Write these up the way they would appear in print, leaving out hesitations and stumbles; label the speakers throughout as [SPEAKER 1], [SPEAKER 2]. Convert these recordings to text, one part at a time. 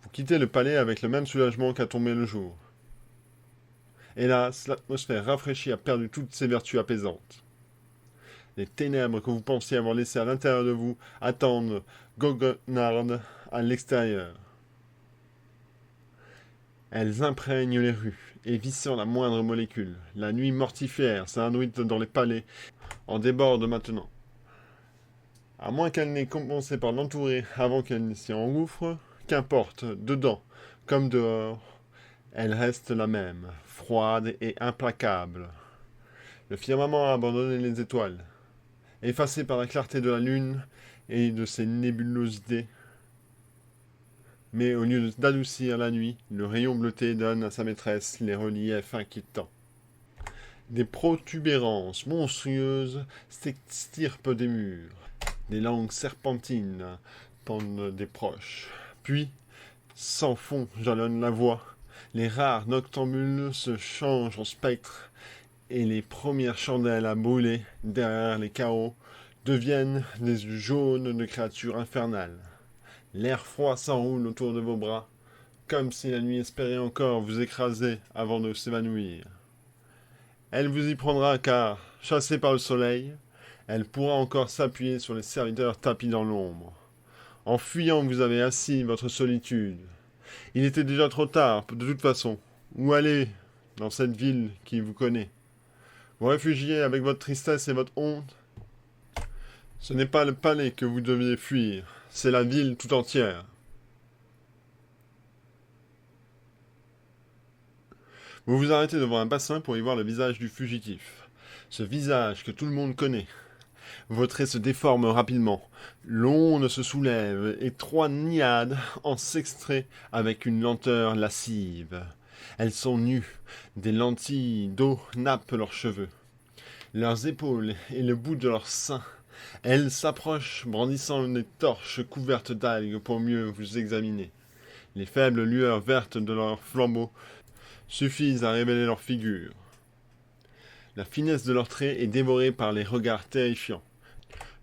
[SPEAKER 1] Vous quittez le palais avec le même soulagement qu'à tomber le jour. Hélas, l'atmosphère rafraîchie a perdu toutes ses vertus apaisantes. Les ténèbres que vous pensiez avoir laissées à l'intérieur de vous attendent goguenardes à l'extérieur. Elles imprègnent les rues, évissant la moindre molécule. La nuit mortifère s'induite dans les palais en déborde maintenant. À moins qu'elle n'ait commencé par l'entourer avant qu'elle ne s'y engouffre, qu'importe, dedans comme dehors, elle reste la même, froide et implacable. Le firmament a abandonné les étoiles, effacées par la clarté de la lune et de ses nébulosités. Mais au lieu d'adoucir la nuit, le rayon bleuté donne à sa maîtresse les reliefs inquiétants. Des protubérances monstrueuses s'extirpent des murs. Des langues serpentines pendent des broches. Puis, sans fond jalonne la voie. Les rares noctambules se changent en spectres et les premières chandelles à brûler derrière les carreaux deviennent des yeux jaunes de créatures infernales. L'air froid s'enroule autour de vos bras, comme si la nuit espérait encore vous écraser avant de s'évanouir. Elle vous y prendra car, chassée par le soleil, elle pourra encore s'appuyer sur les serviteurs tapis dans l'ombre. En fuyant, vous avez assis votre solitude. Il était déjà trop tard, de toute façon. Où aller dans cette ville qui vous connaît? Vous réfugiez avec votre tristesse et votre honte? Ce n'est pas le palais que vous deviez fuir, c'est la ville tout entière. Vous vous arrêtez devant un bassin pour y voir le visage du fugitif. Ce visage que tout le monde connaît. Vos traits se déforment rapidement. L'onde se soulève et trois niades en s'extraient avec une lenteur lascive. Elles sont nues. Des lentilles d'eau nappent leurs cheveux, leurs épaules et le bout de leurs seins. Elles s'approchent, brandissant des torches couvertes d'algues pour mieux vous examiner. Les faibles lueurs vertes de leurs flambeaux suffisent à révéler leur figure. La finesse de leurs traits est dévorée par les regards terrifiants.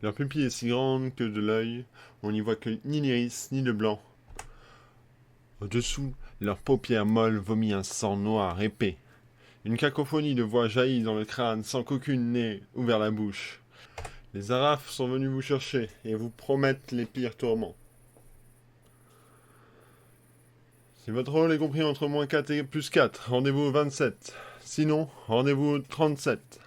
[SPEAKER 1] Leur pupille est si grande que de l'œil, on n'y voit que ni l'iris ni le blanc. Au-dessous, leurs paupières molles vomissent un sang noir épais. Une cacophonie de voix jaillit dans le crâne sans qu'aucune n'ait ouvert la bouche. Les arafes sont venus vous chercher et vous promettent les pires tourments. Si votre rôle est compris entre -4 et +4, rendez-vous au 27. Sinon, rendez-vous au 37.